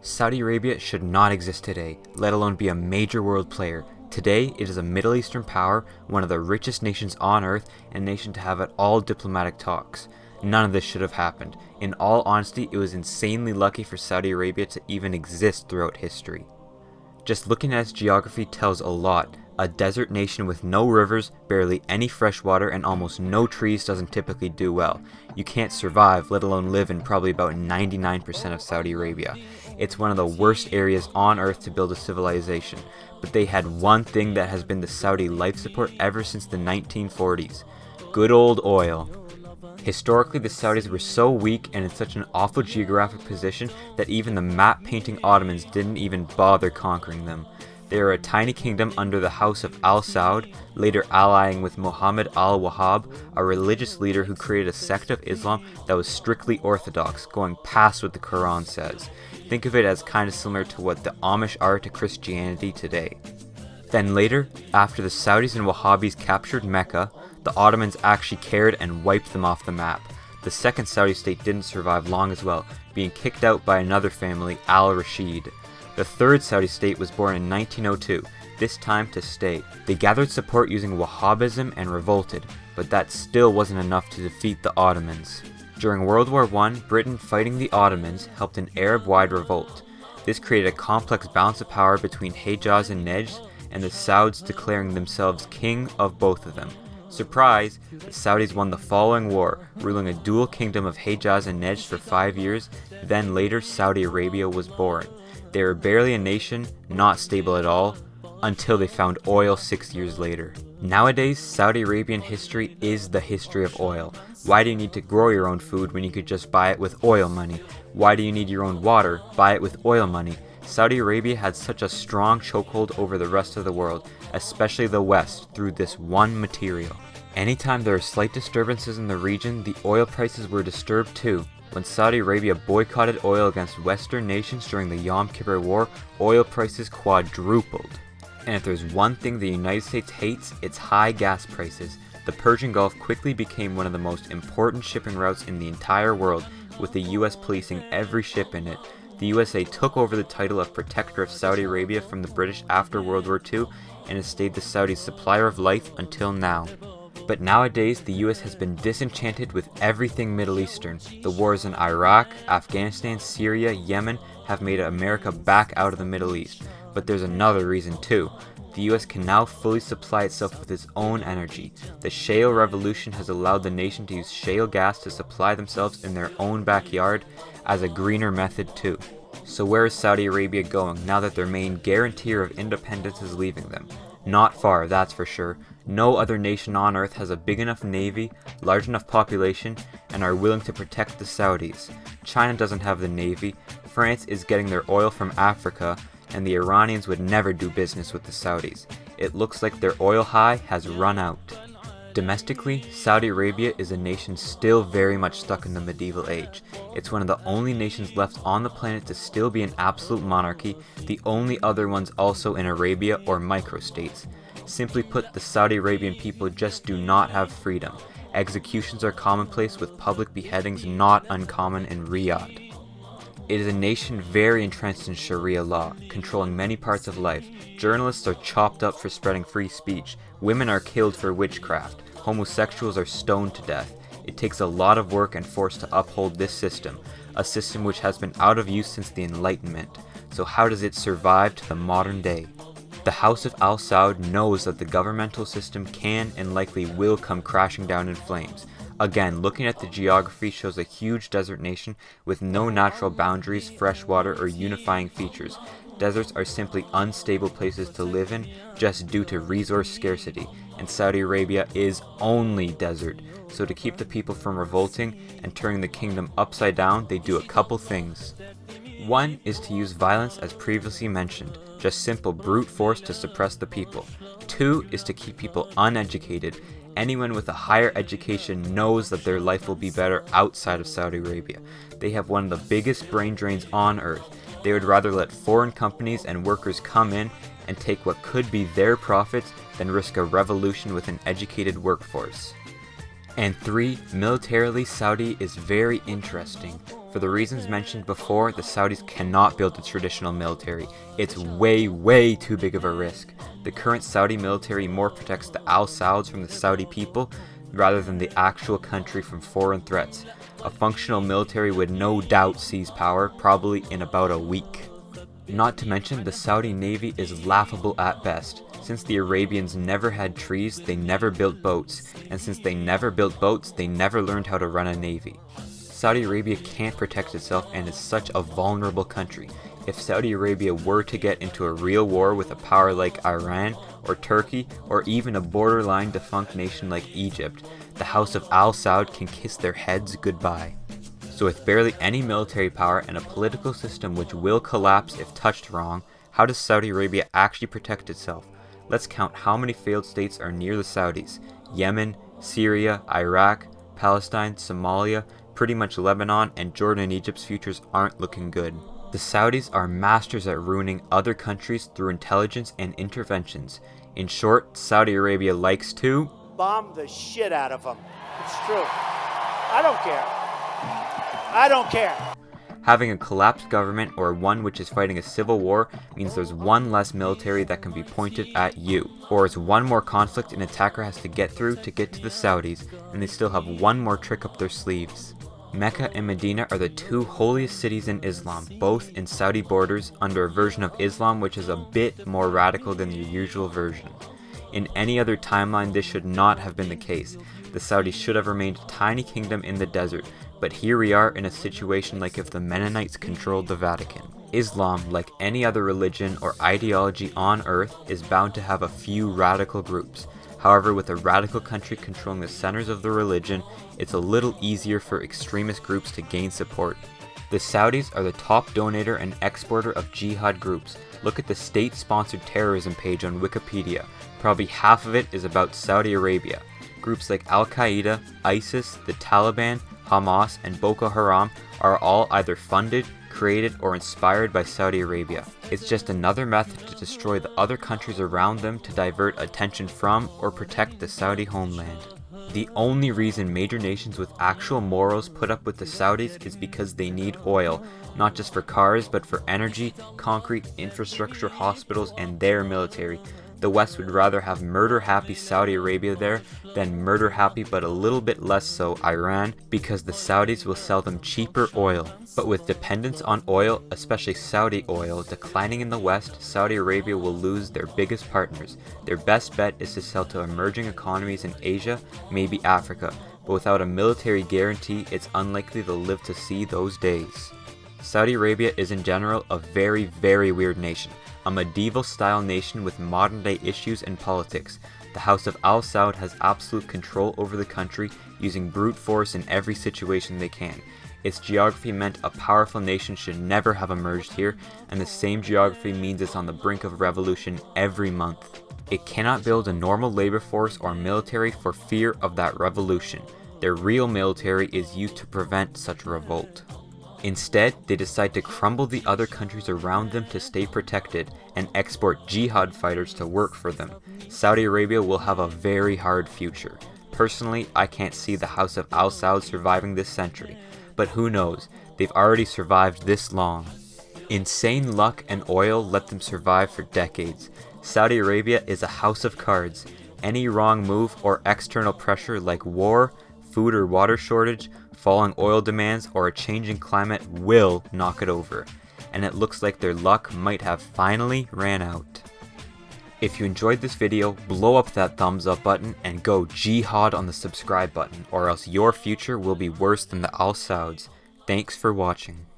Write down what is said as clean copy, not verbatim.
Saudi Arabia should not exist today, let alone be a major world player. Today, it is a Middle Eastern power, one of the richest nations on earth, and a nation to have at all diplomatic talks. None of this should have happened. In all honesty, it was insanely lucky for Saudi Arabia to even exist throughout history. Just looking at its geography tells a lot. A desert nation with no rivers, barely any fresh water, and almost no trees doesn't typically do well. You can't survive, let alone live in probably about 99% of Saudi Arabia. It's one of the worst areas on earth to build a civilization, but they had one thing that has been the Saudi life support ever since the 1940s. Good old oil. Historically, the Saudis were so weak and in such an awful geographic position that even the map-painting Ottomans didn't even bother conquering them. They are a tiny kingdom under the House of Al Saud, later allying with Muhammad al-Wahhab, a religious leader who created a sect of Islam that was strictly orthodox, going past what the Quran says. Think of it as kind of similar to what the Amish are to Christianity today. Then later, after the Saudis and Wahhabis captured Mecca, the Ottomans actually cared and wiped them off the map. The second Saudi state didn't survive long as well, being kicked out by another family, al-Rashid. The third Saudi state was born in 1902, this time to stay. They gathered support using Wahhabism and revolted, but that still wasn't enough to defeat the Ottomans. During World War I, Britain fighting the Ottomans helped an Arab-wide revolt. This created a complex balance of power between Hejaz and Nejd, and the Sauds declaring themselves king of both of them. Surprise, the Saudis won the following war, ruling a dual kingdom of Hejaz and Nejd for 5 years, then later Saudi Arabia was born. They were barely a nation, not stable at all, until they found oil 6 years later. Nowadays, Saudi Arabian history is the history of oil. Why do you need to grow your own food when you could just buy it with oil money? Why do you need your own water? Buy it with oil money. Saudi Arabia had such a strong chokehold over the rest of the world, especially the West, through this one material. Anytime there are slight disturbances in the region, the oil prices were disturbed too. When Saudi Arabia boycotted oil against Western nations during the Yom Kippur War, oil prices quadrupled. And if there's one thing the United States hates, it's high gas prices. The Persian Gulf quickly became one of the most important shipping routes in the entire world, with the US policing every ship in it. The USA took over the title of Protector of Saudi Arabia from the British after World War II and has stayed the Saudis' supplier of life until now. But nowadays, the US has been disenchanted with everything Middle Eastern. The wars in Iraq, Afghanistan, Syria, Yemen have made America back out of the Middle East. But there's another reason too. The US can now fully supply itself with its own energy. The shale revolution has allowed the nation to use shale gas to supply themselves in their own backyard as a greener method too. So where is Saudi Arabia going now that their main guarantor of independence is leaving them? Not far, that's for sure. No other nation on earth has a big enough navy, large enough population, and are willing to protect the Saudis. China doesn't have the navy, France is getting their oil from Africa, and the Iranians would never do business with the Saudis. It looks like their oil high has run out. Domestically, Saudi Arabia is a nation still very much stuck in the medieval age. It's one of the only nations left on the planet to still be an absolute monarchy, the only other ones also in Arabia or microstates. Simply put, the Saudi Arabian people just do not have freedom. Executions are commonplace, with public beheadings not uncommon in Riyadh. It is a nation very entrenched in Sharia law, controlling many parts of life. Journalists are chopped up for spreading free speech. Women are killed for witchcraft. Homosexuals are stoned to death. It takes a lot of work and force to uphold this system, a system which has been out of use since the Enlightenment. So how does it survive to the modern day? The House of Al Saud knows that the governmental system can and likely will come crashing down in flames. Again, looking at the geography shows a huge desert nation with no natural boundaries, fresh water, or unifying features. Deserts are simply unstable places to live in just due to resource scarcity, and Saudi Arabia is only desert. So to keep the people from revolting and turning the kingdom upside down, they do a couple things. One is to use violence as previously mentioned, just simple brute force to suppress the people. Two is to keep people uneducated. Anyone with a higher education knows that their life will be better outside of Saudi Arabia. They have one of the biggest brain drains on earth. They would rather let foreign companies and workers come in and take what could be their profits than risk a revolution with an educated workforce. And 3, militarily Saudi is very interesting. For the reasons mentioned before, the Saudis cannot build a traditional military. It's way too big of a risk. The current Saudi military more protects the Al Sauds from the Saudi people rather than the actual country from foreign threats. A functional military would no doubt seize power, probably in about a week. Not to mention, the Saudi Navy is laughable at best. Since the Arabians never had trees, they never built boats, and since they never built boats, they never learned how to run a navy. Saudi Arabia can't protect itself and is such a vulnerable country. If Saudi Arabia were to get into a real war with a power like Iran or Turkey, or even a borderline defunct nation like Egypt, the House of Al Saud can kiss their heads goodbye. So with barely any military power and a political system which will collapse if touched wrong, how does Saudi Arabia actually protect itself? Let's count how many failed states are near the Saudis. Yemen, Syria, Iraq, Palestine, Somalia, pretty much Lebanon, and Jordan and Egypt's futures aren't looking good. The Saudis are masters at ruining other countries through intelligence and interventions. In short, Saudi Arabia likes to bomb the shit out of them. It's true. I don't care. I don't care. Having a collapsed government or one which is fighting a civil war means there's one less military that can be pointed at you. Or it's one more conflict an attacker has to get through to get to the Saudis, and they still have one more trick up their sleeves. Mecca and Medina are the 2 holiest cities in Islam, both in Saudi borders under a version of Islam which is a bit more radical than your usual version. In any other timeline, this should not have been the case. The Saudis should have remained a tiny kingdom in the desert, but here we are in a situation like if the Mennonites controlled the Vatican. Islam, like any other religion or ideology on earth, is bound to have a few radical groups. However, with a radical country controlling the centers of the religion, it's a little easier for extremist groups to gain support. The Saudis are the top donator and exporter of jihad groups. Look at the state-sponsored terrorism page on Wikipedia. Probably half of it is about Saudi Arabia. Groups like Al-Qaeda, ISIS, the Taliban, Hamas, and Boko Haram are all either funded, created, or inspired by Saudi Arabia. It's just another method to destroy the other countries around them to divert attention from or protect the Saudi homeland. The only reason major nations with actual morals put up with the Saudis is because they need oil, not just for cars but for energy, concrete, infrastructure, hospitals, and their military. The West would rather have murder-happy Saudi Arabia there than murder-happy but a little bit less so Iran, because the Saudis will sell them cheaper oil. But with dependence on oil, especially Saudi oil, declining in the West, Saudi Arabia will lose their biggest partners. Their best bet is to sell to emerging economies in Asia, maybe Africa, but without a military guarantee, it's unlikely they'll live to see those days. Saudi Arabia is in general a very weird nation. A medieval-style nation with modern-day issues and politics. The House of Al Saud has absolute control over the country, using brute force in every situation they can. Its geography meant a powerful nation should never have emerged here, and the same geography means it's on the brink of revolution every month. It cannot build a normal labor force or military for fear of that revolution. Their real military is used to prevent such revolt. Instead, they decide to crumble the other countries around them to stay protected and export jihad fighters to work for them. Saudi Arabia will have a very hard future. Personally, I can't see the House of Al Saud surviving this century, but who knows, they've already survived this long. Insane luck and oil let them survive for decades. Saudi Arabia is a house of cards. Any wrong move or external pressure like war, food or water shortage, falling oil demands, or a changing climate will knock it over. And it looks like their luck might have finally ran out. If you enjoyed this video, blow up that thumbs up button and go jihad on the subscribe button, or else your future will be worse than the Al Sauds. Thanks for watching.